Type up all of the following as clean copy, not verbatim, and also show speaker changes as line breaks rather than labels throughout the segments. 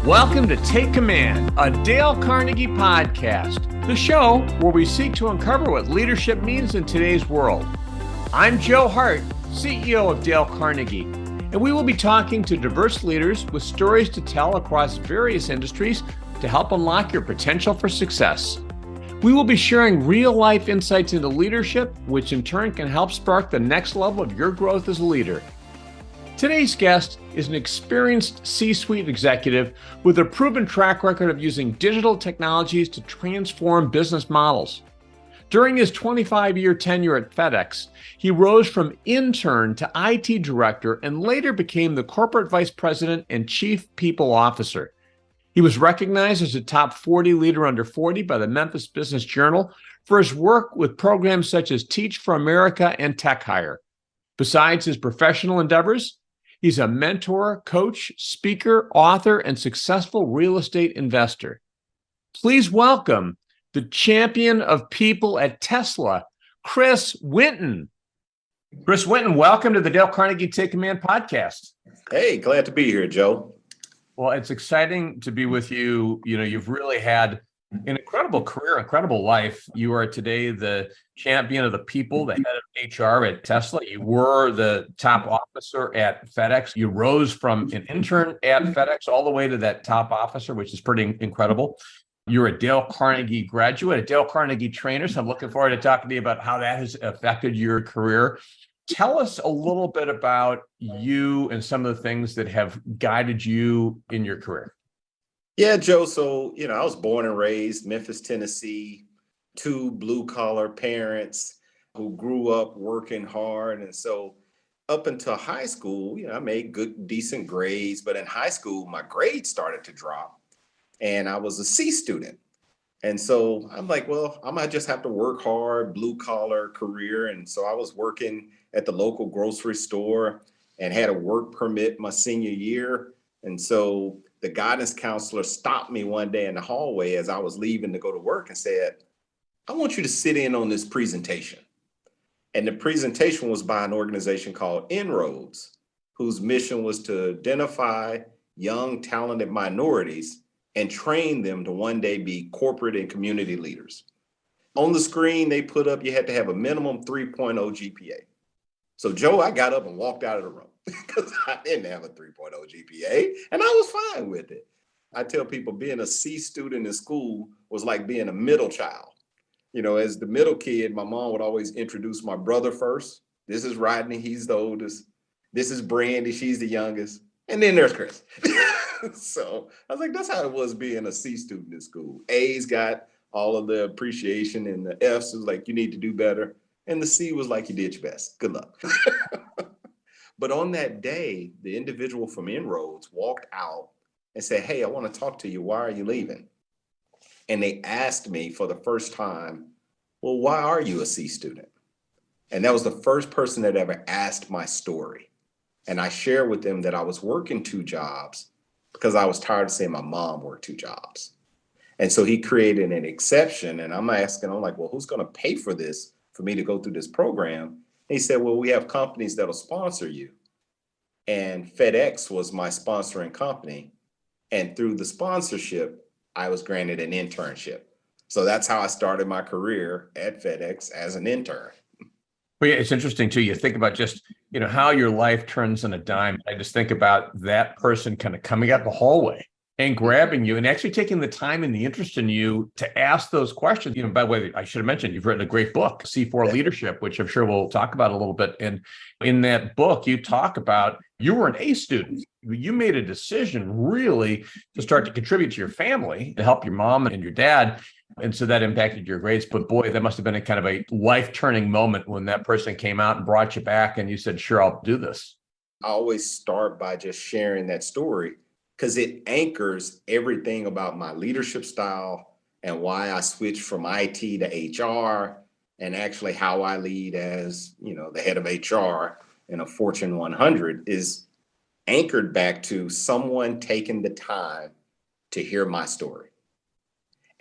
Welcome to Take Command, a Dale Carnegie podcast, the show where we seek to uncover what leadership means in today's world. I'm Joe Hart, CEO of Dale Carnegie, and we will be talking to diverse leaders with stories to tell across various industries to help unlock your potential for success. We will be sharing real-life insights into leadership, which in turn can help spark the next level of your growth as a leader. Today's guest is an experienced C-suite executive with a proven track record of using digital technologies to transform business models. During his 25-year tenure at FedEx, he rose from intern to IT director and later became the corporate vice president and chief people officer. He was recognized as a top 40 leader under 40 by the Memphis Business Journal for his work with programs such as Teach for America and Tech Hire. Besides his professional endeavors, he's a mentor, coach, speaker, author, and successful real estate investor. Please welcome the champion of people at Tesla, Chris Winton. Chris Winton, welcome to the Dale Carnegie Take Command podcast.
Hey, glad to be here, Joe.
Well, it's exciting to be with you. You know, you've really had an incredible career, incredible life. You are today the champion of the people, the head of HR at Tesla. You were the top officer at FedEx. You rose from an intern at FedEx all the way to that top officer, which is pretty incredible. You're a Dale Carnegie graduate, a Dale Carnegie trainer. So I'm looking forward to talking to you about how that has affected your career. Tell us a little bit about you and some of the things that have guided you in your career.
Yeah, Joe. So, I was born and raised Memphis, Tennessee, two blue collar parents who grew up working hard. And so up until high school, I made good, decent grades. But in high school, my grades started to drop and I was a C student. And so I'm like, well, I might just have to work hard, blue collar career. And so I was working at the local grocery store and had a work permit my senior year. And so the guidance counselor stopped me one day in the hallway as I was leaving to go to work and said, I want you to sit in on this presentation. And the presentation was by an organization called En-ROADS, whose mission was to identify young, talented minorities and train them to one day be corporate and community leaders. On the screen, they put up, you had to have a minimum 3.0 GPA. So Joe, I got up and walked out of the room because I didn't have a 3.0 GPA and I was fine with it. I tell people being a C student in school was like being a middle child. As the middle kid, my mom would always introduce my brother first. This is Rodney, he's the oldest. This is Brandy, she's the youngest. And then there's Chris. So I was like, that's how it was being a C student in school. A's got all of the appreciation and the F's was like, you need to do better. And the C was like, you did your best. Good luck. But on that day, the individual from En-ROADS walked out and said, hey, I want to talk to you. Why are you leaving? And they asked me for the first time, well, why are you a C student? And that was the first person that ever asked my story. And I shared with them that I was working two jobs because I was tired of saying my mom worked two jobs. And so he created an exception. And I'm like, well, who's going to pay for this for me to go through this program? He said, well, we have companies that'll sponsor you. And FedEx was my sponsoring company. And through the sponsorship, I was granted an internship. So that's how I started my career at FedEx as an intern.
Well, yeah, it's interesting too. You think about just, how your life turns on a dime. I just think about that person kind of coming out the hallway and grabbing you and actually taking the time and the interest in you to ask those questions. By the way, I should have mentioned, you've written a great book, C4 Leadership, which I'm sure we'll talk about a little bit. And in that book, you talk about you were an A student. You made a decision really to start to contribute to your family, to help your mom and your dad. And so that impacted your grades. But boy, that must have been a kind of a life-turning moment when that person came out and brought you back and you said, sure, I'll do this.
I always start by just sharing that story, because it anchors everything about my leadership style and why I switched from IT to HR and actually how I lead as, the head of HR in a Fortune 100 is anchored back to someone taking the time to hear my story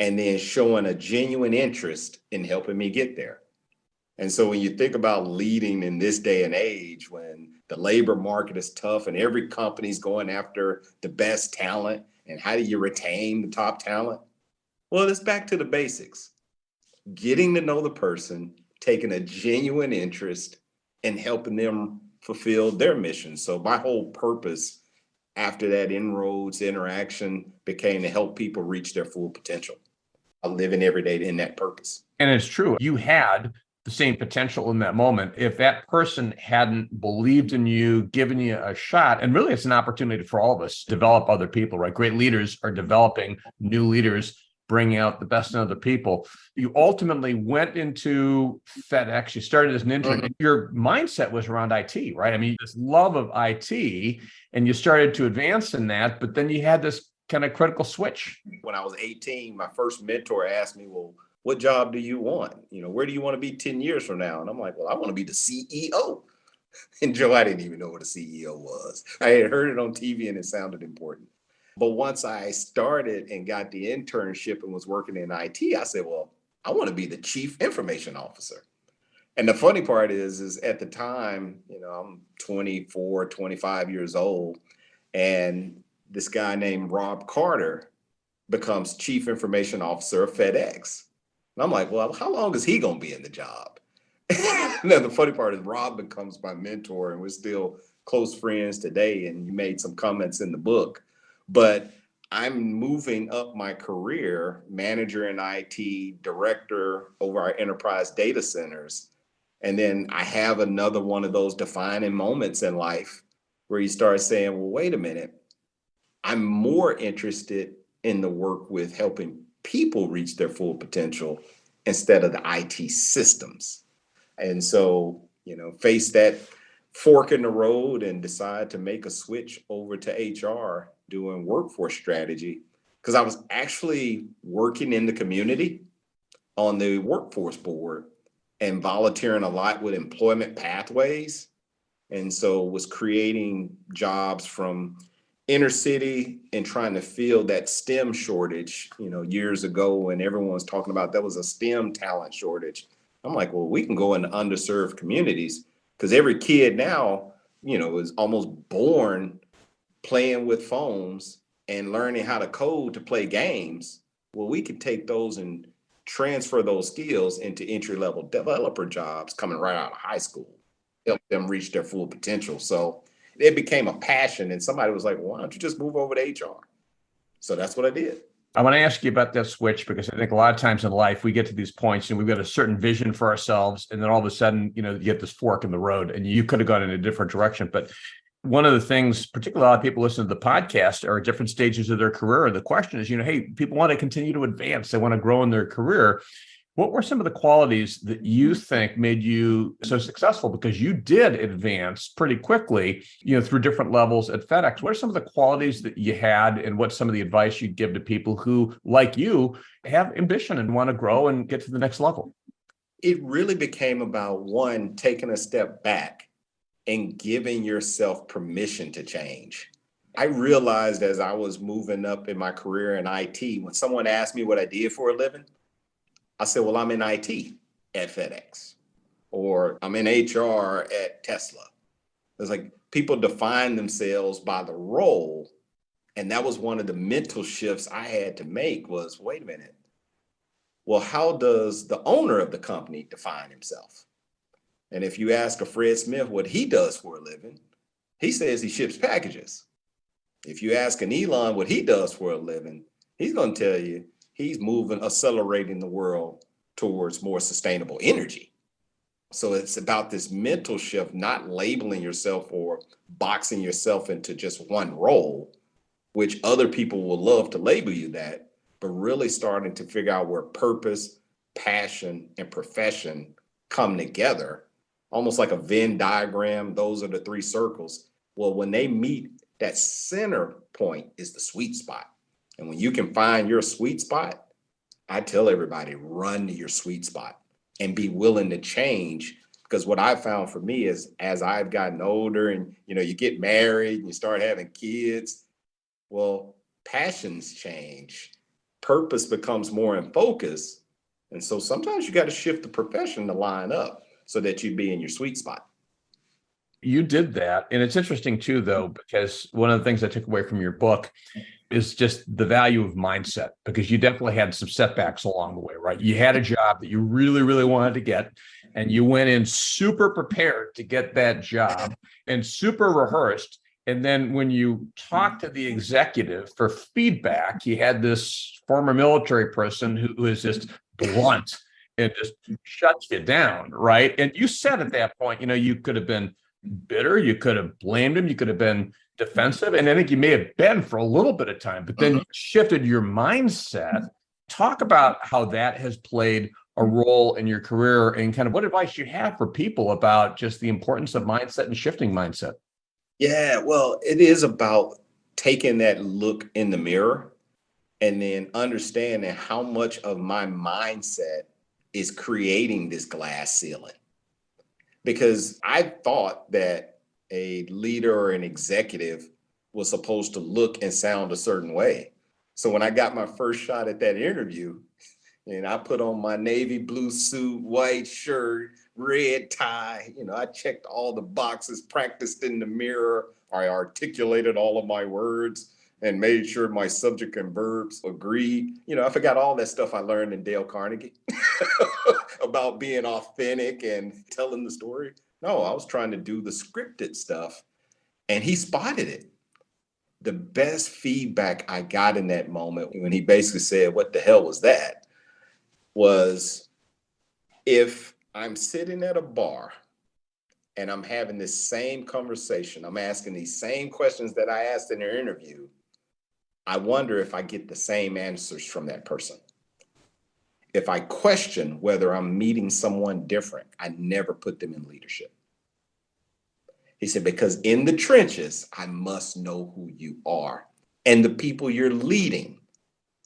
and then showing a genuine interest in helping me get there. And so when you think about leading in this day and age, when the labor market is tough and every company's going after the best talent And how do you retain the top talent? Well, it's back to the basics. Getting to know the person, taking a genuine interest, and helping them fulfill their mission. So my whole purpose after that inroads interaction became to help people reach their full potential. I'm living every day in that purpose.
And it's true. You had the same potential in that moment. If that person hadn't believed in you, given you a shot, and really it's an opportunity for all of us to develop other people, right? Great leaders are developing new leaders, bringing out the best in other people. You ultimately went into FedEx. You started as an intern. Mm-hmm. Your mindset was around IT, right? I mean, this love of IT, and you started to advance in that, but then you had this kind of critical switch.
When I was 18, my first mentor asked me, well, what job do you want? Where do you want to be 10 years from now? And I'm like, well, I want to be the CEO. And Joe, I didn't even know what a CEO was. I had heard it on TV and it sounded important. But once I started and got the internship and was working in IT, I said, well, I want to be the chief information officer. And the funny part is at the time, I'm 24, 25 years old, and this guy named Rob Carter becomes chief information officer of FedEx. And I'm like, well, how long is he going to be in the job? Now, the funny part is Rob becomes my mentor, and we're still close friends today. And you made some comments in the book. But I'm moving up my career, manager in IT, director over our enterprise data centers. And then I have another one of those defining moments in life where you start saying, well, wait a minute, I'm more interested in the work with helping people reach their full potential instead of the IT systems. And so, face that fork in the road and decide to make a switch over to HR doing workforce strategy, because I was actually working in the community on the workforce board and volunteering a lot with employment pathways. And so was creating jobs from inner city and trying to fill that STEM shortage, years ago when everyone was talking about there was a STEM talent shortage. I'm like, well, we can go into underserved communities because every kid now, is almost born playing with phones and learning how to code to play games. Well, we could take those and transfer those skills into entry-level developer jobs coming right out of high school, help them reach their full potential. So it became a passion, and somebody was like, well, why don't you just move over to HR? So that's what I did.
I want to ask you about that switch, because I think a lot of times in life we get to these points and we've got a certain vision for ourselves, and then all of a sudden, you get this fork in the road and you could have gone in a different direction. But one of the things, particularly a lot of people listen to the podcast are at different stages of their career. And the question is, hey, people want to continue to advance. They want to grow in their career. What were some of the qualities that you think made you so successful? Because you did advance pretty quickly, through different levels at FedEx. What are some of the qualities that you had, and what's some of the advice you'd give to people who, like you, have ambition and want to grow and get to the next level?
It really became about, one, taking a step back and giving yourself permission to change. I realized as I was moving up in my career in IT, when someone asked me what I did for a living, I said, well, I'm in IT at FedEx, or I'm in HR at Tesla. It's like people define themselves by the role. And that was one of the mental shifts I had to make was, wait a minute. Well, how does the owner of the company define himself? And if you ask a Fred Smith what he does for a living, he says he ships packages. If you ask an Elon what he does for a living, he's going to tell you he's accelerating the world towards more sustainable energy. So it's about this mental shift, not labeling yourself or boxing yourself into just one role, which other people will love to label you that, but really starting to figure out where purpose, passion, and profession come together, almost like a Venn diagram. Those are the three circles. Well, when they meet, that center point is the sweet spot. And when you can find your sweet spot, I tell everybody, run to your sweet spot and be willing to change. Because what I found for me is as I've gotten older and, you get married and you start having kids, well, passions change. Purpose becomes more in focus. And so sometimes you got to shift the profession to line up so that you be in your sweet spot.
You did that. And it's interesting too, though, because one of the things I took away from your book is just the value of mindset, because you definitely had some setbacks along the way, right? You had a job that you really, really wanted to get, and you went in super prepared to get that job and super rehearsed. And then when you talked to the executive for feedback, you had this former military person who is just blunt and just shuts you down, right? And you said at that point, you could have been bitter, you could have blamed him, you could have been defensive, and I think you may have been for a little bit of time, but then you shifted your mindset. Talk about how that has played a role in your career, and kind of what advice you have for people about just the importance of mindset and shifting mindset.
Yeah, well, it is about taking that look in the mirror and then understanding how much of my mindset is creating this glass ceiling. Because I thought that a leader or an executive was supposed to look and sound a certain way. So when I got my first shot at that interview, and I put on my navy blue suit, white shirt, red tie, I checked all the boxes, practiced in the mirror. I articulated all of my words and made sure my subject and verbs agreed. I forgot all that stuff I learned in Dale Carnegie about being authentic and telling the story. No, I was trying to do the scripted stuff, and he spotted it. The best feedback I got in that moment, when he basically said, "What the hell was that?" was, if I'm sitting at a bar and I'm having this same conversation, I'm asking these same questions that I asked in their interview, I wonder if I get the same answers from that person. If I question whether I'm meeting someone different, I never put them in leadership. He said, because in the trenches, I must know who you are. And the people you're leading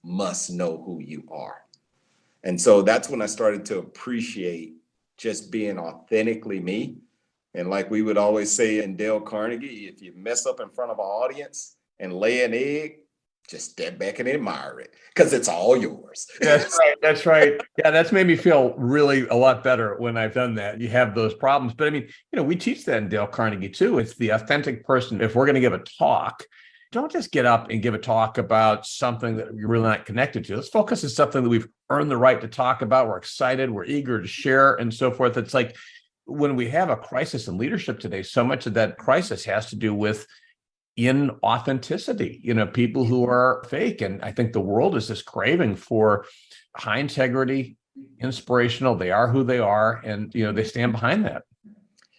must know who you are. And so that's when I started to appreciate just being authentically me. And like we would always say in Dale Carnegie, if you mess up in front of an audience and lay an egg, just step back and admire it, because it's all yours.
That's right. That's right. Yeah, that's made me feel really a lot better when I've done that. You have those problems. But I mean, we teach that in Dale Carnegie too. It's the authentic person. If we're going to give a talk, don't just get up and give a talk about something that you're really not connected to. Let's focus on something that we've earned the right to talk about. We're excited, we're eager to share, and so forth. It's like when we have a crisis in leadership today, so much of that crisis has to do with inauthenticity, people who are fake. And I think the world is just craving for high integrity, inspirational. They are who they are, and they stand behind that.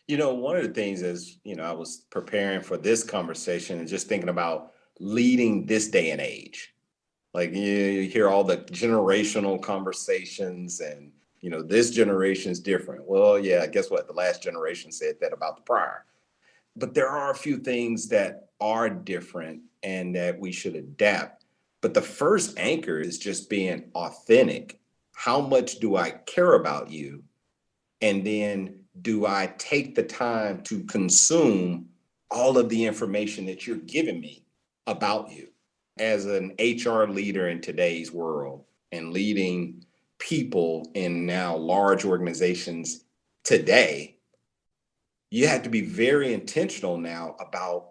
One of the things is, I was preparing for this conversation and just thinking about leading this day and age. Like you hear all the generational conversations and, this generation is different. Well, yeah, guess what? The last generation said that about the prior. But there are a few things that are different and that we should adapt. But the first anchor is just being authentic. How much do I care about you? And then do I take the time to consume all of the information that you're giving me about you? As an HR leader in today's world and leading people in now large organizations today, you have to be very intentional now about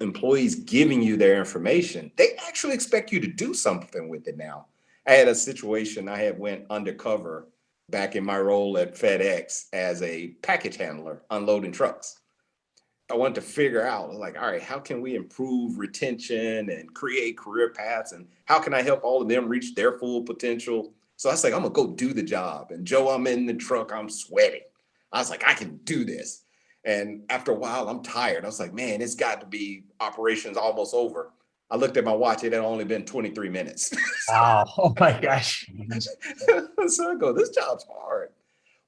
employees giving you their information. They actually expect you to do something with it now. I had a situation, I had went undercover back in my role at FedEx as a package handler unloading trucks. I wanted to figure out, like, all right, how can we improve retention and create career paths? And how can I help all of them reach their full potential? So I was like, I'm gonna go do the job. And Joe, I'm in the truck, I'm sweating. I was like, I can do this. And after a while, I'm tired. I was like, man, it's got to be operations almost over. I looked at my watch, it had only been 23 minutes.
Wow. Oh my gosh.
So I go, this job's hard.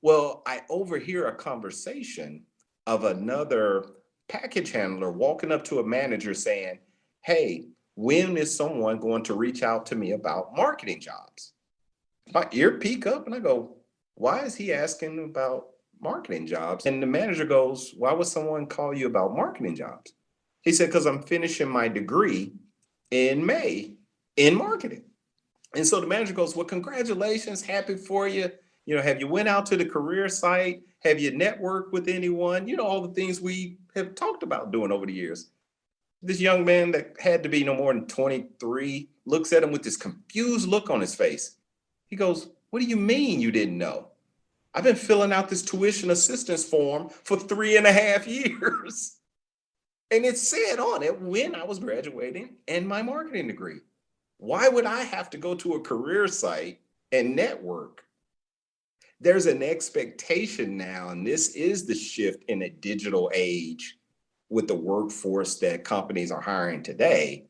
Well, I overhear a conversation of another package handler walking up to a manager saying, hey, when is someone going to reach out to me about marketing jobs? My ear peak up and I go, why is he asking about marketing jobs? And the manager goes, why would someone call you about marketing jobs? He said, because I'm finishing my degree in May in marketing. And so the manager goes, well, congratulations, happy for you. Have you went out to the career site? Have you networked with anyone? All the things we have talked about doing over the years. This young man that had to be no more than 23 looks at him with this confused look on his face. He goes, "What do you mean you didn't know? I've been filling out this tuition assistance form for 3.5 years." And it said on it when I was graduating and my marketing degree. Why would I have to go to a career site and network? There's an expectation now, and this is the shift in a digital age with the workforce that companies are hiring today.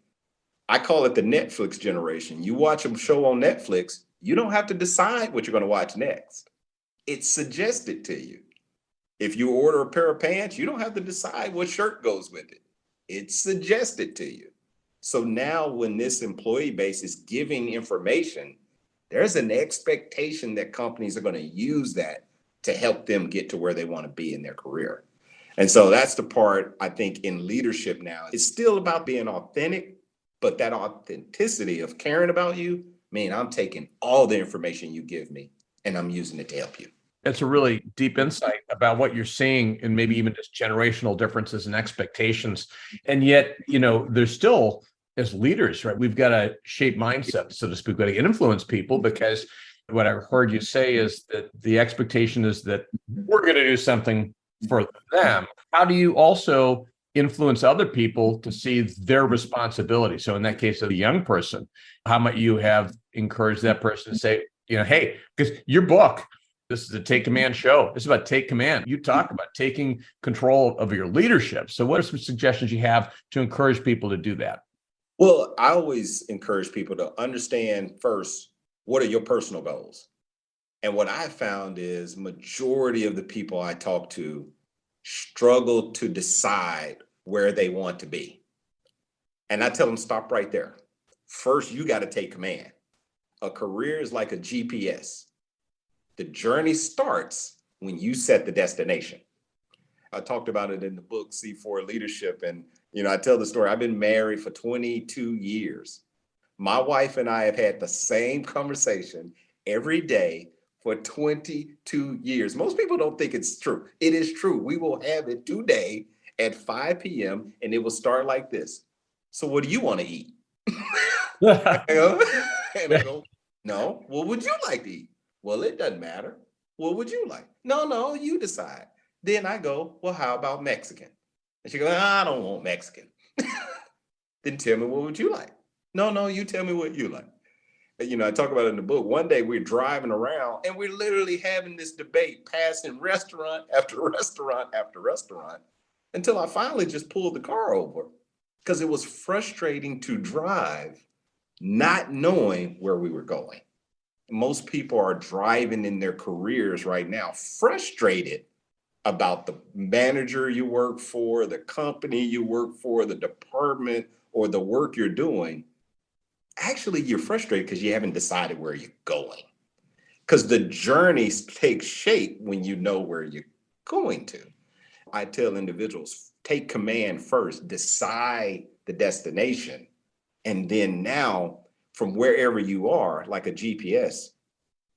I call it the Netflix generation. You watch a show on Netflix, you don't have to decide what you're going to watch next. It's suggested to you. If you order a pair of pants, you don't have to decide what shirt goes with it. It's suggested to you. So now when this employee base is giving information, there's an expectation that companies are going to use that to help them get to where they want to be in their career. And so that's the part I think in leadership now. It's still about being authentic, but that authenticity of caring about you, man, I'm taking all the information you give me and I'm using it to help you.
That's a really deep insight about what you're seeing and maybe even just generational differences and expectations. And yet, there's still, as leaders, right, we've got to shape mindset, so to speak. We've got to influence people, because what I've heard you say is that the expectation is that we're going to do something for them. How do you also influence other people to see their responsibility? So in that case of the young person, how might you have encouraged that person to say, hey, because your book, this is a Take Command show. This is about take command. You talk about taking control of your leadership. So what are some suggestions you have to encourage people to do that?
Well, I always encourage people to understand first, what are your personal goals? And what I found is majority of the people I talk to struggle to decide where they want to be. And I tell them, stop right there. First, you got to take command. A career is like a GPS. The journey starts when you set the destination. I talked about it in the book, C4 Leadership. And, I tell the story. I've been married for 22 years. My wife and I have had the same conversation every day for 22 years. Most people don't think it's true. It is true. We will have it today at 5 p.m. and it will start like this. So what do you want to eat? And I go, no, what would you like to eat? Well, it doesn't matter. What would you like? No, you decide. Then I go, well, how about Mexican? And she goes, I don't want Mexican. Then tell me, what would you like? No, you tell me what you like. I talk about it in the book. One day we're driving around and we're literally having this debate, passing restaurant after restaurant after restaurant, until I finally just pulled the car over because it was frustrating to drive, not knowing where we were going. Most people are driving in their careers right now, frustrated about the manager you work for, the company you work for, the department, or the work you're doing. Actually, you're frustrated because you haven't decided where you're going. Because the journey takes shape when you know where you're going to. I tell individuals, take command first, decide the destination, and then now, from wherever you are, like a GPS,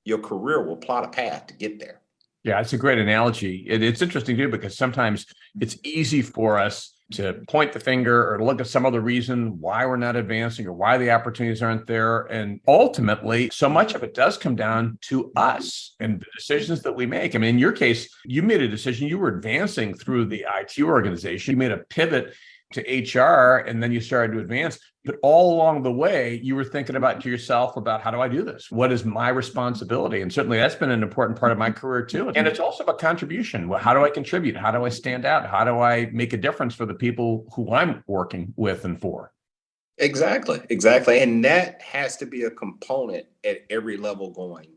your career will plot a path to get there.
Yeah, it's a great analogy. It's interesting too, because sometimes it's easy for us to point the finger or to look at some other reason why we're not advancing or why the opportunities aren't there. And ultimately, so much of it does come down to us and the decisions that we make. I mean, in your case, you made a decision. You were advancing through the IT organization. You made a pivot to HR, and then you started to advance. But all along the way, you were thinking about to yourself about, how do I do this? What is my responsibility? And certainly that's been an important part of my career too. And it's also about contribution. Well, how do I contribute? How do I stand out? How do I make a difference for the people who I'm working with and for?
Exactly. And that has to be a component at every level going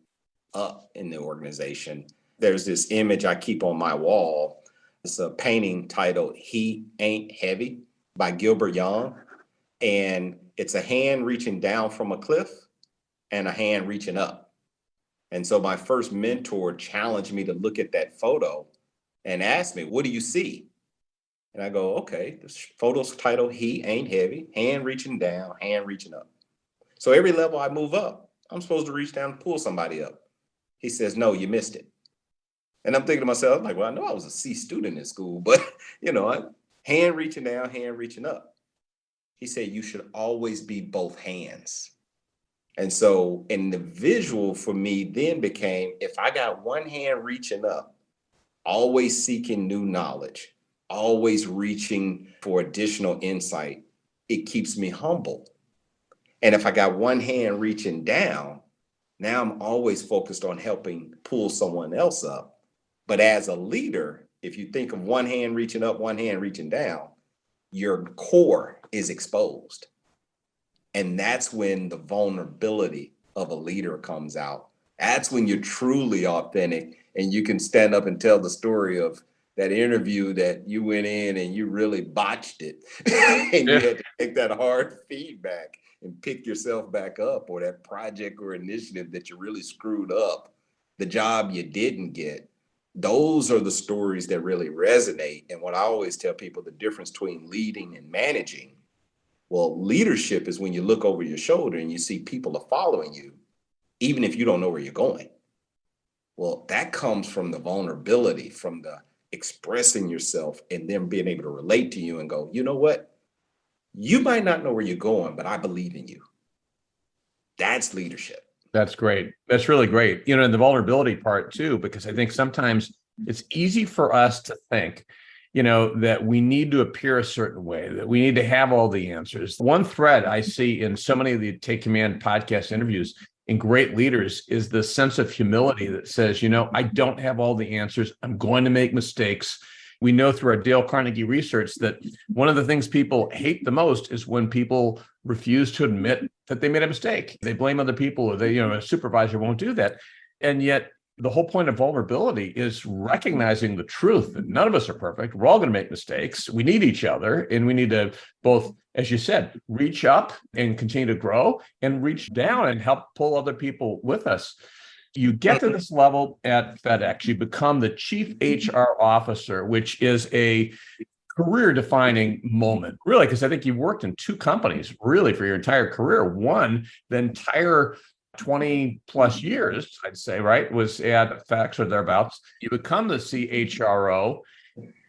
up in the organization. There's this image I keep on my wall. It's a painting titled "He Ain't Heavy" by Gilbert Young. And it's a hand reaching down from a cliff and a hand reaching up. And so my first mentor challenged me to look at that photo and asked me, what do you see? And I go, okay, this photo's titled "He Ain't Heavy," hand reaching down, hand reaching up. So every level I move up, I'm supposed to reach down and pull somebody up. He says, no, you missed it. And I'm thinking to myself, well, I know I was a C student in school, but hand reaching down, hand reaching up. he said, you should always be both hands. And so, and the visual for me then became, if I got one hand reaching up, always seeking new knowledge, always reaching for additional insight, it keeps me humble. And if I got one hand reaching down, now I'm always focused on helping pull someone else up. But as a leader, if you think of one hand reaching up, one hand reaching down, your core is exposed. And that's when the vulnerability of a leader comes out. That's when you're truly authentic and you can stand up and tell the story of that interview that you went in and you really botched it. And you had to take that hard feedback and pick yourself back up, or that project or initiative that you really screwed up, the job you didn't get. Those are the stories that really resonate. And what I always tell people, the difference between leading and managing. Well, leadership is when you look over your shoulder and you see people are following you, even if you don't know where you're going. Well, that comes from the vulnerability, from the expressing yourself and them being able to relate to you and go, you know what? You might not know where you're going, but I believe in you. That's leadership.
That's great. That's really great. And the vulnerability part too, because I think sometimes it's easy for us to think, that we need to appear a certain way, that we need to have all the answers. One thread I see in so many of the Take Command podcast interviews in great leaders is the sense of humility that says, I don't have all the answers. I'm going to make mistakes. We know through our Dale Carnegie research that one of the things people hate the most is when people refuse to admit that they made a mistake. They blame other people, or a supervisor won't do that. And yet the whole point of vulnerability is recognizing the truth that none of us are perfect. We're all going to make mistakes. We need each other, and we need to both, as you said, reach up and continue to grow, and reach down and help pull other people with us. You get to this level at FedEx, you become the chief HR officer, which is a career-defining moment, really, because I think you've worked in two companies, really, for your entire career. One, the entire 20 plus years, I'd say, right, was at FedEx or thereabouts. You become the CHRO,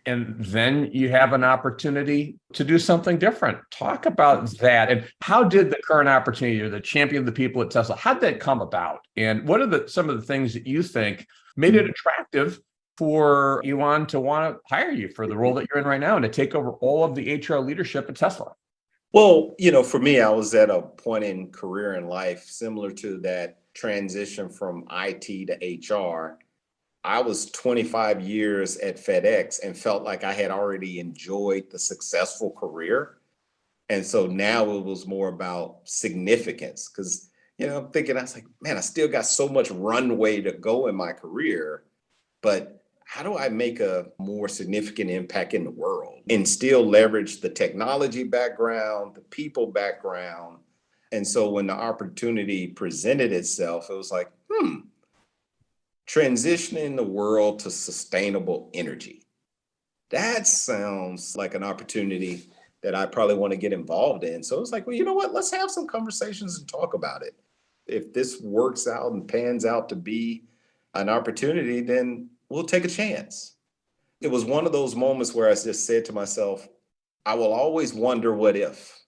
and then you have an opportunity to do something different. Talk about that. And how did the current opportunity, or the champion of the people at Tesla, how did that come about? And what are some of the things that you think made it attractive for Elon to want to hire you for the role that you're in right now and to take over all of the HR leadership at Tesla?
Well, for me, I was at a point in career and life similar to that transition from IT to HR. I was 25 years at FedEx and felt like I had already enjoyed the successful career. And so now it was more about significance, because, I'm thinking, I was like, man, I still got so much runway to go in my career, but how do I make a more significant impact in the world and still leverage the technology background, the people background? And so when the opportunity presented itself, it was like, transitioning the world to sustainable energy. That sounds like an opportunity that I probably want to get involved in. So it's like, well, you know what? Let's have some conversations and talk about it. If this works out and pans out to be an opportunity, then we'll take a chance. It was one of those moments where I just said to myself, I will always wonder what if.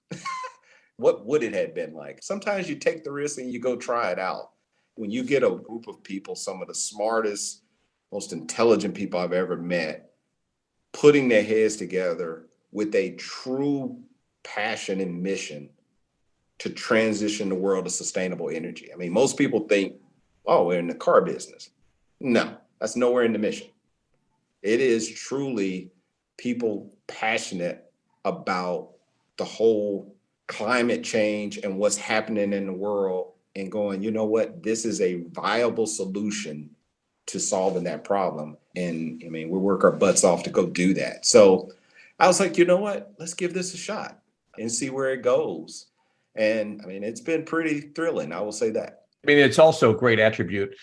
What would it have been like? Sometimes you take the risk and you go try it out. When you get a group of people, some of the smartest, most intelligent people I've ever met, putting their heads together with a true passion and mission to transition the world to sustainable energy. I mean, most people think, oh, we're in the car business. No, that's nowhere in the mission. It is truly people passionate about the whole climate change and what's happening in the world, and going, you know what, this is a viable solution to solving that problem. And I mean, we work our butts off to go do that. So I was like, you know what, let's give this a shot and see where it goes. And I mean, it's been pretty thrilling, I will say that.
I mean, it's also a great attribute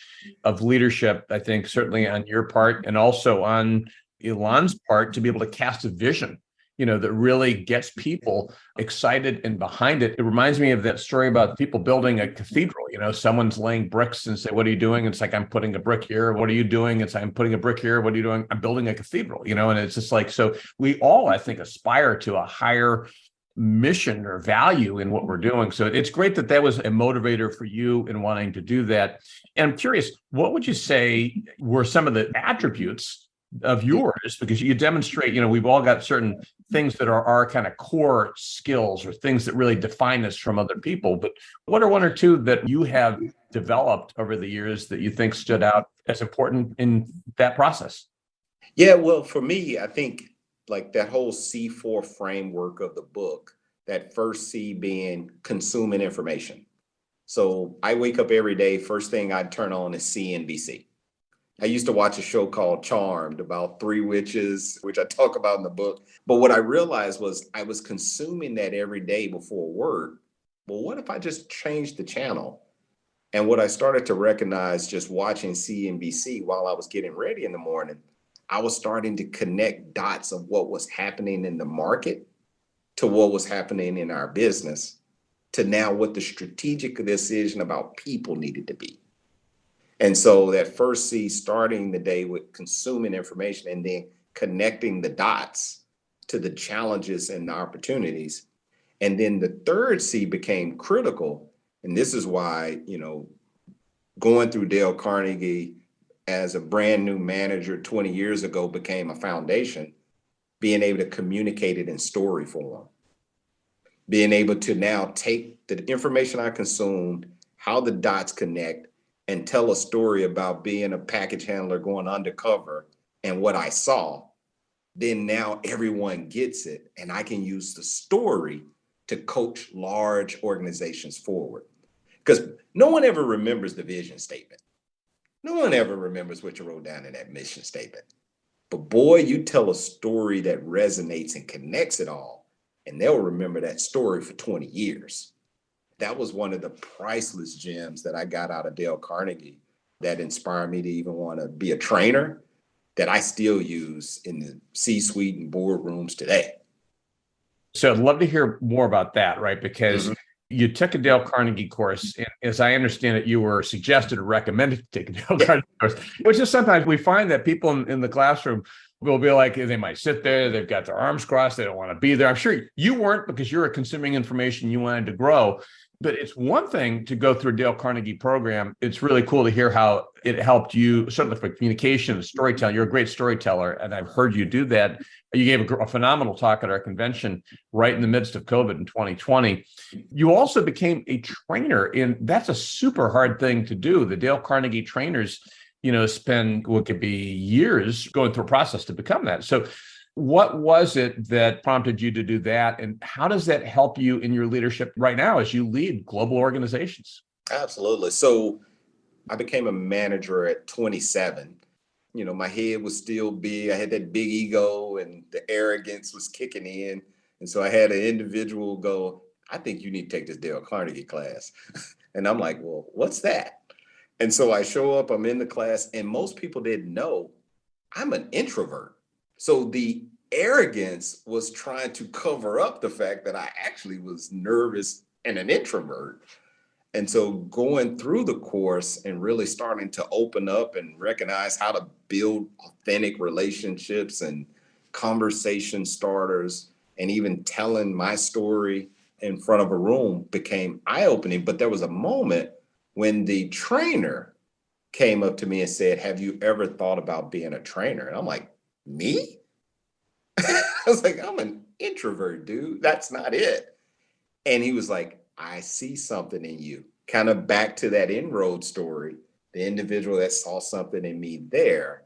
of leadership, I think, certainly on your part and also on Elon's part, to be able to cast a vision, that really gets people excited and behind it. It reminds me of that story about people building a cathedral. Someone's laying bricks and say, what are you doing? It's like, I'm putting a brick here. What are you doing? It's, I'm putting a brick here. What are you doing? I'm building a cathedral, and it's just like, so we all, I think, aspire to a higher mission or value in what we're doing. So it's great that that was a motivator for you in wanting to do that. And I'm curious, what would you say were some of the attributes of yours? Because you demonstrate, we've all got certain things that are our kind of core skills or things that really define us from other people. But what are one or two that you have developed over the years that you think stood out as important in that process?
Yeah, well, for me, I think like that whole C4 framework of the book, that first C being consuming information. So I wake up every day, first thing I turn on is CNBC. I used to watch a show called Charmed about three witches, which I talk about in the book. But what I realized was I was consuming that every day before work. Well, what if I just changed the channel? And what I started to recognize just watching CNBC while I was getting ready in the morning, I was starting to connect dots of what was happening in the market to what was happening in our business to now what the strategic decision about people needed to be. And so that first C, starting the day with consuming information and then connecting the dots to the challenges and the opportunities. And then the third C became critical. And this is why, going through Dale Carnegie as a brand new manager 20 years ago became a foundation, being able to communicate it in story form, being able to now take the information I consumed, how the dots connect, and tell a story about being a package handler going undercover and what I saw. Then now everyone gets it, and I can use the story to coach large organizations forward. Because no one ever remembers the vision statement. No one ever remembers what you wrote down in that mission statement. But boy, you tell a story that resonates and connects it all, and they'll remember that story for 20 years. That was one of the priceless gems that I got out of Dale Carnegie that inspired me to even want to be a trainer that I still use in the C-suite and boardrooms today.
So I'd love to hear more about that, right? Because you took a Dale Carnegie course, and as I understand it, you were suggested or recommended to take a Dale Carnegie course, which is sometimes we find that people in the classroom will be like, they might sit there, they've got their arms crossed, they don't want to be there. I'm sure you weren't, because you're consuming information, you wanted to grow. But it's one thing to go through a Dale Carnegie program. It's really cool to hear how it helped you, certainly for communication and storytelling. You're a great storyteller, and I've heard you do that. You gave a phenomenal talk at our convention right in the midst of COVID in 2020. You also became a trainer, and that's a super hard thing to do. The Dale Carnegie trainers, spend what could be years going through a process to become that. So what was it that prompted you to do that? And how does that help you in your leadership right now as you lead global organizations?
Absolutely. So I became a manager at 27. My head was still big. I had that big ego and the arrogance was kicking in. And so I had an individual go, I think you need to take this Dale Carnegie class. And I'm like, well, what's that? And so I show up, I'm in the class, and most people didn't know I'm an introvert. So the arrogance was trying to cover up the fact that I actually was nervous and an introvert. And so going through the course and really starting to open up and recognize how to build authentic relationships and conversation starters, and even telling my story in front of a room became eye-opening. But there was a moment when the trainer came up to me and said, have you ever thought about being a trainer? And I'm like, me? I was like, I'm an introvert, dude. That's not it. And he was like, I see something in you. Kind of back to that inroad story, the individual that saw something in me there.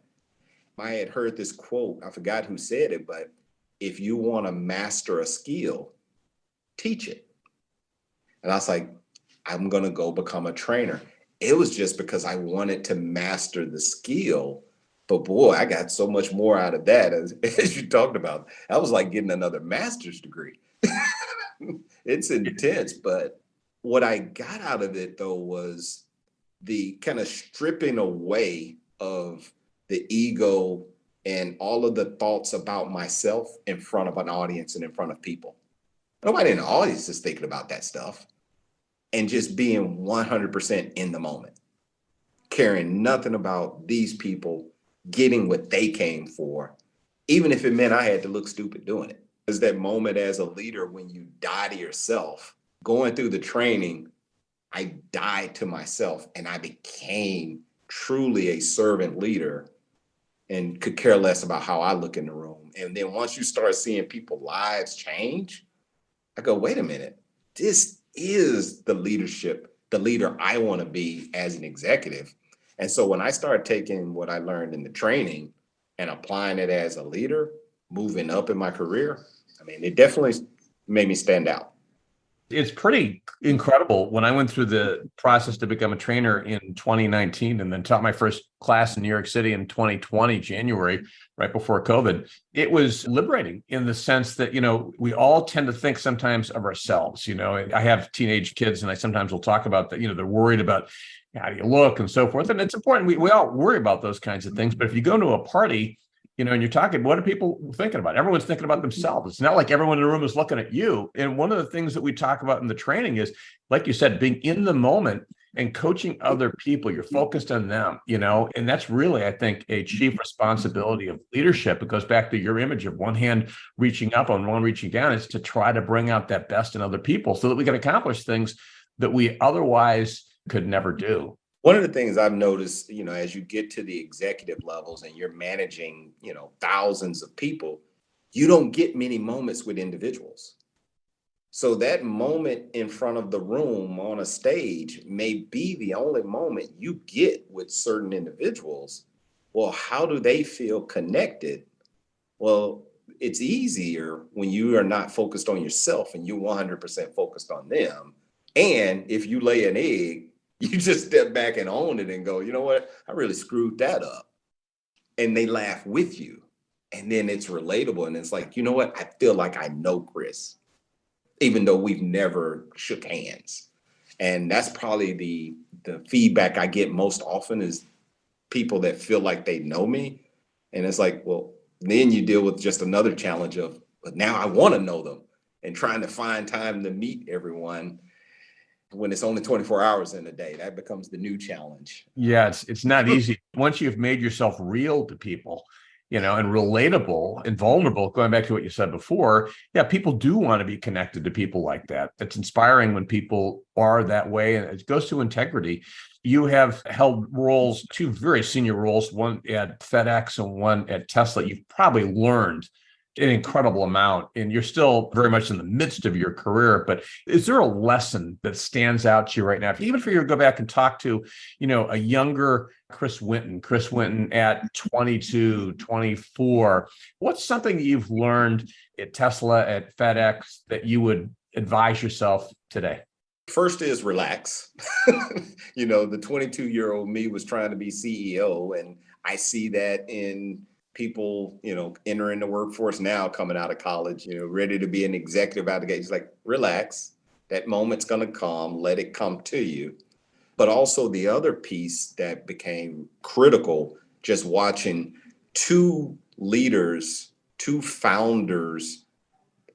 I had heard this quote, I forgot who said it, but if you want to master a skill, teach it. And I was like, I'm going to go become a trainer. It was just because I wanted to master the skill. But boy, I got so much more out of that, as you talked about. I was like getting another master's degree. It's intense. But what I got out of it, though, was the kind of stripping away of the ego and all of the thoughts about myself in front of an audience and in front of people. Nobody in the audience is thinking about that stuff. And just being 100% in the moment, caring nothing about these people getting what they came for, even if it meant I had to look stupid doing it. Is that moment as a leader when you die to yourself. Going through the training, I died to myself and I became truly a servant leader and could care less about how I look in the room. And then once you start seeing people's lives change, I go, wait a minute, this is the leadership, the leader I want to be as an executive. And so when I started taking what I learned in the training and applying it as a leader, moving up in my career, I mean, it definitely made me stand out.
It's pretty incredible. When I went through the process to become a trainer in 2019 and then taught my first class in New York City in 2020, January, right before COVID, it was liberating in the sense that, we all tend to think sometimes of ourselves. I have teenage kids and I sometimes will talk about that, they're worried about how do you look and so forth. And it's important. We all worry about those kinds of things. But if you go to a party, and you're talking, what are people thinking about? Everyone's thinking about themselves. It's not like everyone in the room is looking at you. And one of the things that we talk about in the training is, like you said, being in the moment and coaching other people. You're focused on them, and that's really, I think, a chief responsibility of leadership. It goes back to your image of one hand reaching up and one reaching down, is to try to bring out that best in other people so that we can accomplish things that we otherwise could never do.
One of the things I've noticed, as you get to the executive levels and you're managing, thousands of people, you don't get many moments with individuals. So that moment in front of the room on a stage may be the only moment you get with certain individuals. Well, how do they feel connected? Well, it's easier when you are not focused on yourself and you're 100% focused on them. And if you lay an egg, you just step back and own it and go, you know what? I really screwed that up. And they laugh with you. And then it's relatable. And it's like, you know what? I feel like I know Chris, even though we've never shook hands. And that's probably the feedback I get most often is people that feel like they know me. And it's like, well, then you deal with just another challenge of, but now I want to know them and trying to find time to meet everyone. When it's only 24 hours in a day, that becomes the new challenge.
Yeah, it's not easy. Once you've made yourself real to people, and relatable and vulnerable, going back to what you said before, yeah, people do want to be connected to people like that. It's inspiring when people are that way, and it goes to integrity. You have held roles, two very senior roles, one at FedEx and one at Tesla. You've probably learned an incredible amount, and you're still very much in the midst of your career. But is there a lesson that stands out to you right now? Even if you go back and talk to, a younger Chris Winton at 22, 24, what's something that you've learned at Tesla, at FedEx, that you would advise yourself today?
First is relax. The 22-year-old me was trying to be CEO, and I see that in people, entering the workforce now, coming out of college, ready to be an executive out of the gate. It's like, relax. That moment's going to come. Let it come to you. But also the other piece that became critical, just watching two leaders, two founders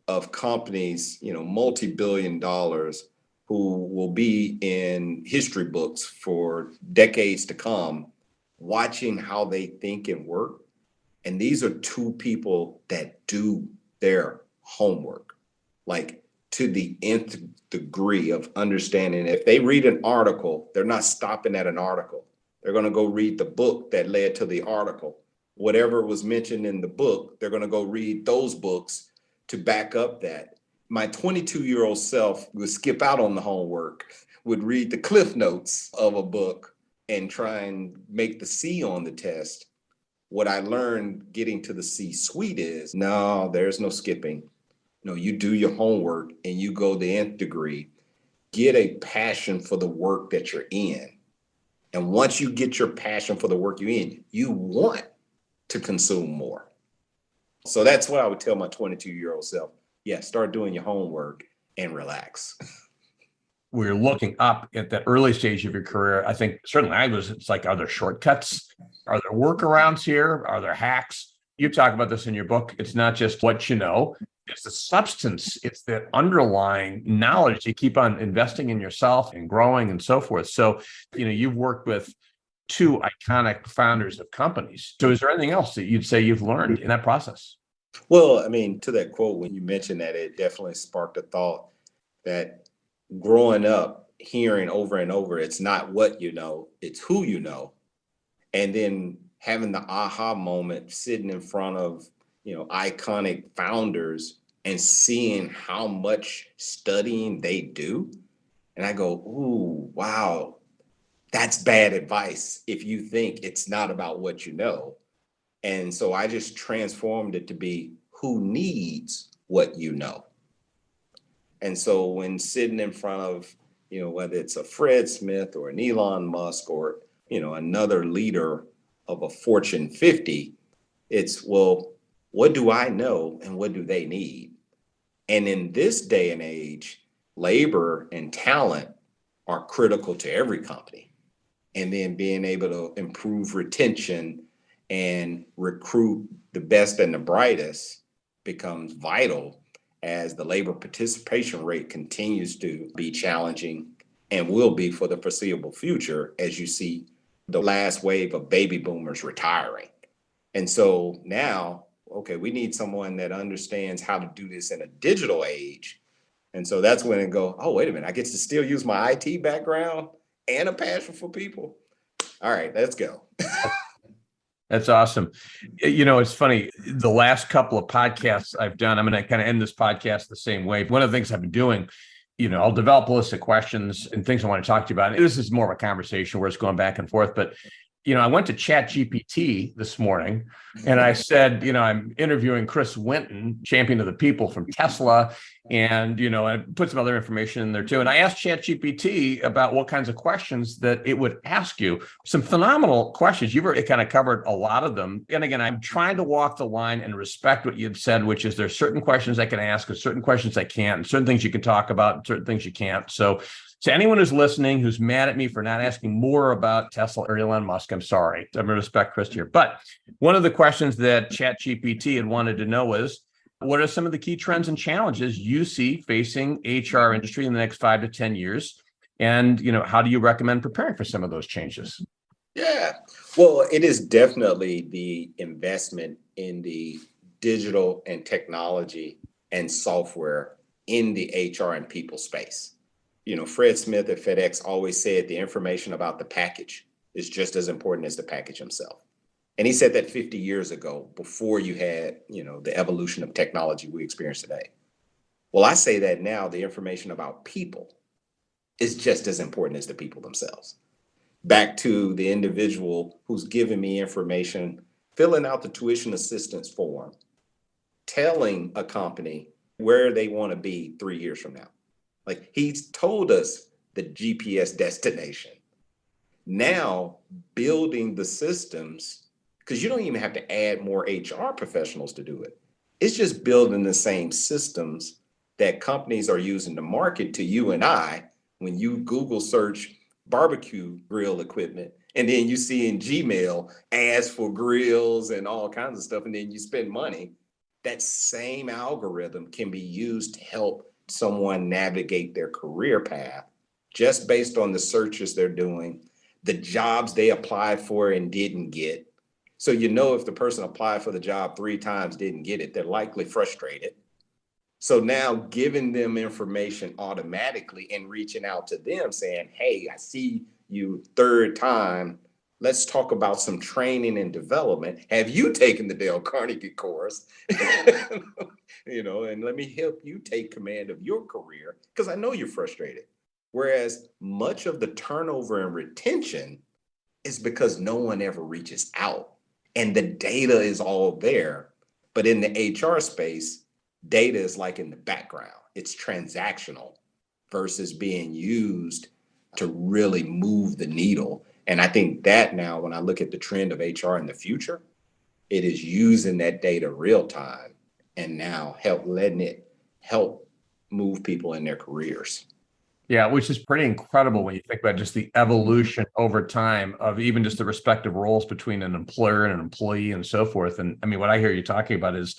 of companies, multi-billion dollars, who will be in history books for decades to come, watching how they think and work. And these are two people that do their homework, like to the nth degree of understanding. If they read an article, they're not stopping at an article. They're going to go read the book that led to the article. Whatever was mentioned in the book, they're going to go read those books to back up that. My 22-year-old self would skip out on the homework, would read the cliff notes of a book and try and make the C on the test. What I learned getting to the C-suite is, no, there's no skipping. No, you do your homework and you go the nth degree. Get a passion for the work that you're in. And once you get your passion for the work you're in, you want to consume more. So that's what I would tell my 22-year-old self. Yeah, start doing your homework and relax.
We're looking up at that early stage of your career. I think certainly it's like, are there shortcuts? Are there workarounds here? Are there hacks? You talk about this in your book. It's not just what you know, it's the substance. It's the underlying knowledge. You keep on investing in yourself and growing and so forth. So, you've worked with two iconic founders of companies. So is there anything else that you'd say you've learned in that process?
Well, I mean, to that quote, when you mentioned that, it definitely sparked a thought that growing up, hearing over and over, it's not what you know, it's who you know. And then having the aha moment sitting in front of, iconic founders and seeing how much studying they do. And I go, ooh, wow, that's bad advice if you think it's not about what you know. And so I just transformed it to be who needs what you know. And so when sitting in front of, whether it's a Fred Smith or an Elon Musk or, another leader of a Fortune 50, it's, well, what do I know and what do they need? And in this day and age, labor and talent are critical to every company. And then being able to improve retention and recruit the best and the brightest becomes vital as the labor participation rate continues to be challenging and will be for the foreseeable future as you see the last wave of baby boomers retiring. And so now, okay, we need someone that understands how to do this in a digital age. And so that's when it go, oh, wait a minute, I get to still use my IT background and a passion for people. All right, let's go.
That's awesome. It's funny. The last couple of podcasts I've done, I'm going to kind of end this podcast the same way. One of the things I've been doing, I'll develop a list of questions and things I want to talk to you about. This is more of a conversation where it's going back and forth. But, I went to ChatGPT this morning and I said, I'm interviewing Chris Winton, champion of the people from Tesla. And, I put some other information in there too. And I asked ChatGPT about what kinds of questions that it would ask you. Some phenomenal questions. You've already kind of covered a lot of them. And again, I'm trying to walk the line and respect what you've said, which is there's certain questions I can ask and certain questions I can't, and certain things you can talk about and certain things you can't. So to anyone who's listening, who's mad at me for not asking more about Tesla or Elon Musk, I'm sorry. I'm going to respect Chris here. But one of the questions that ChatGPT had wanted to know was, what are some of the key trends and challenges you see facing HR industry in the next 5 to 10 years? And, how do you recommend preparing for some of those changes?
Yeah, well, it is definitely the investment in the digital and technology and software in the HR and people space. Fred Smith at FedEx always said the information about the package is just as important as the package himself. And he said that 50 years ago, before you had, the evolution of technology we experience today. Well, I say that now the information about people is just as important as the people themselves. Back to the individual who's giving me information, filling out the tuition assistance form, telling a company where they want to be 3 years from now. Like, he's told us the GPS destination. Now building the systems, because you don't even have to add more HR professionals to do it. It's just building the same systems that companies are using to market to you and I. When you Google search barbecue grill equipment, and then you see in Gmail ads for grills and all kinds of stuff, and then you spend money, that same algorithm can be used to help someone navigate their career path just based on the searches they're doing, the jobs they applied for and didn't get. So if the person applied for the job 3 times, didn't get it, they're likely frustrated. So now giving them information automatically and reaching out to them saying, hey, I see you 3rd time. Let's talk about some training and development. Have you taken the Dale Carnegie course? And let me help you take command of your career because I know you're frustrated. Whereas much of the turnover and retention is because no one ever reaches out and the data is all there. But in the HR space, data is like in the background. It's transactional versus being used to really move the needle. And I think that now, when I look at the trend of HR in the future, it is using that data real time and now letting it help move people in their careers.
Yeah, which is pretty incredible when you think about just the evolution over time of even just the respective roles between an employer and an employee and so forth. And I mean, what I hear you talking about is,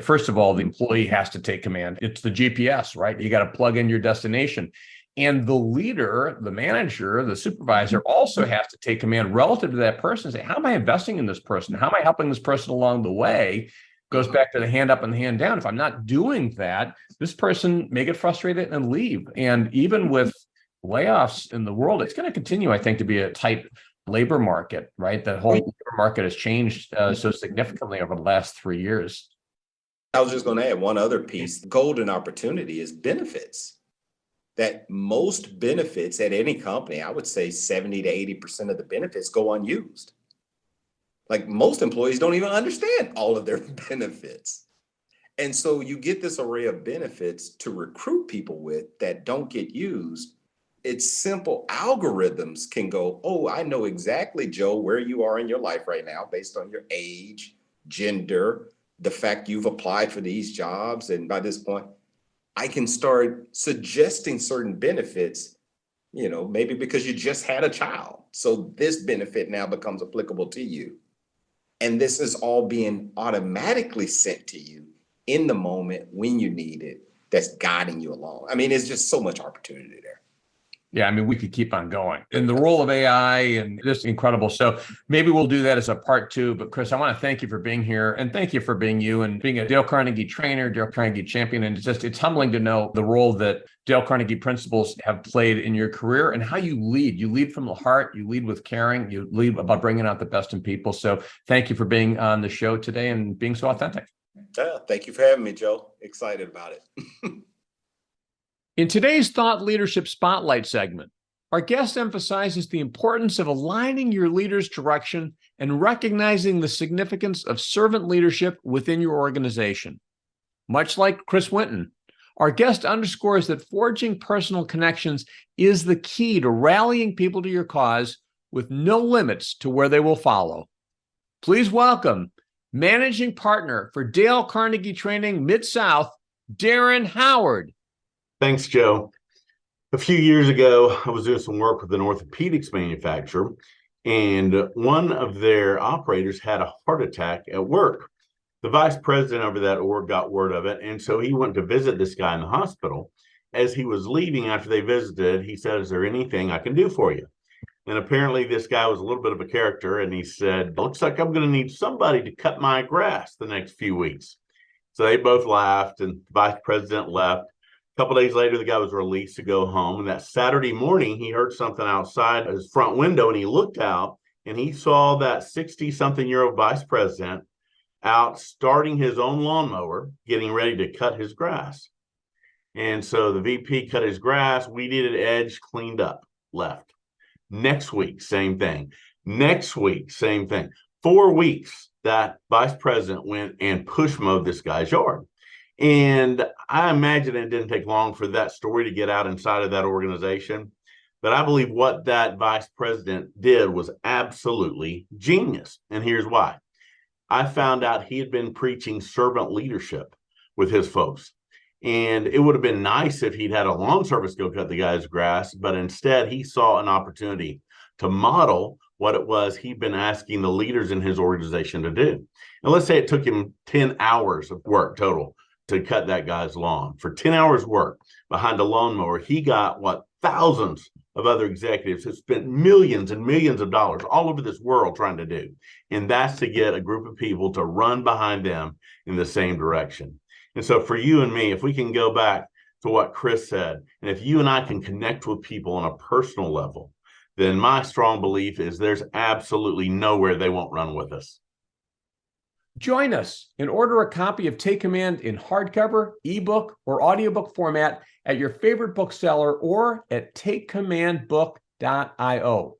first of all, the employee has to take command. It's the GPS, right? You got to plug in your destination. And the leader, the manager, the supervisor also has to take command relative to that person and say, how am I investing in this person? How am I helping this person along the way? goes back to the hand up and the hand down. If I'm not doing that, this person may get frustrated and leave. And even with layoffs in the world, it's going to continue, I think, to be a tight labor market, right? The whole labor market has changed so significantly over the last 3 years.
I was just going to add one other piece. The golden opportunity is benefits. That most benefits at any company, I would say 70 to 80% of the benefits go unused. Like most employees don't even understand all of their benefits. And so you get this array of benefits to recruit people with that don't get used. It's simple algorithms can go, oh, I know exactly, Joe, where you are in your life right now based on your age, gender, the fact you've applied for these jobs. And by this point, I can start suggesting certain benefits, maybe because you just had a child. So this benefit now becomes applicable to you. And this is all being automatically sent to you in the moment when you need it, that's guiding you along. I mean, it's just so much opportunity there.
Yeah, I mean, we could keep on going. And the role of AI and just incredible. So maybe we'll do that as a part 2. But Chris, I want to thank you for being here and thank you for being you and being a Dale Carnegie trainer, Dale Carnegie champion. And it's humbling to know the role that Dale Carnegie principles have played in your career and how you lead. You lead from the heart, you lead with caring, you lead about bringing out the best in people. So thank you for being on the show today and being so authentic.
Yeah, thank you for having me, Joe. Excited about it.
In today's Thought Leadership Spotlight segment, our guest emphasizes the importance of aligning your leader's direction and recognizing the significance of servant leadership within your organization. Much like Chris Winton, our guest underscores that forging personal connections is the key to rallying people to your cause with no limits to where they will follow. Please welcome Managing Partner for Dale Carnegie Training Mid-South, Darren Howard.
Thanks, Joe. A few years ago, I was doing some work with an orthopedics manufacturer, and one of their operators had a heart attack at work. The vice president over that org got word of it, and so he went to visit this guy in the hospital. As he was leaving after they visited, he said, "Is there anything I can do for you?" And apparently this guy was a little bit of a character, and he said, "Looks like I'm going to need somebody to cut my grass the next few weeks." So they both laughed, and the vice president left. A couple days later, the guy was released to go home. And that Saturday morning, he heard something outside his front window, and he looked out, and he saw that 60-something-year-old vice president out starting his own lawnmower, getting ready to cut his grass. And so the VP cut his grass, weeded it, edged, cleaned up, left. Next week, same thing. Next week, same thing. 4 weeks, that vice president went and push mowed this guy's yard. And I imagine it didn't take long for that story to get out inside of that organization. But I believe what that vice president did was absolutely genius. And here's why. I found out he had been preaching servant leadership with his folks. And it would have been nice if he'd had a lawn service go cut the guy's grass, but instead he saw an opportunity to model what it was he'd been asking the leaders in his organization to do. And let's say it took him 10 hours of work total to cut that guy's lawn. For 10 hours work behind a lawnmower, he got thousands of other executives have spent millions and millions of dollars all over this world trying to do. And that's to get a group of people to run behind them in the same direction. And so for you and me, if we can go back to what Chris said, and if you and I can connect with people on a personal level, then my strong belief is there's absolutely nowhere they won't run with us.
Join us and order a copy of Take Command in hardcover, ebook, or audiobook format at your favorite bookseller or at takecommandbook.io.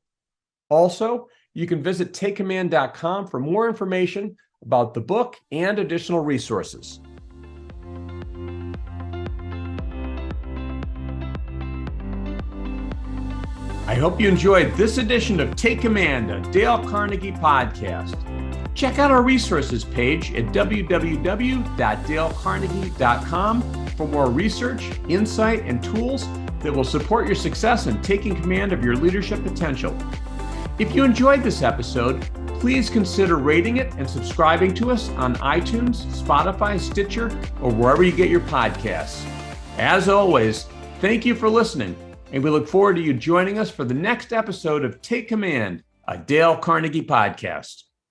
Also, you can visit takecommand.com for more information about the book and additional resources. I hope you enjoyed this edition of Take Command, a Dale Carnegie podcast. Check out our resources page at www.dalecarnegie.com for more research, insight, and tools that will support your success in taking command of your leadership potential. If you enjoyed this episode, please consider rating it and subscribing to us on iTunes, Spotify, Stitcher, or wherever you get your podcasts. As always, thank you for listening, and we look forward to you joining us for the next episode of Take Command, a Dale Carnegie podcast.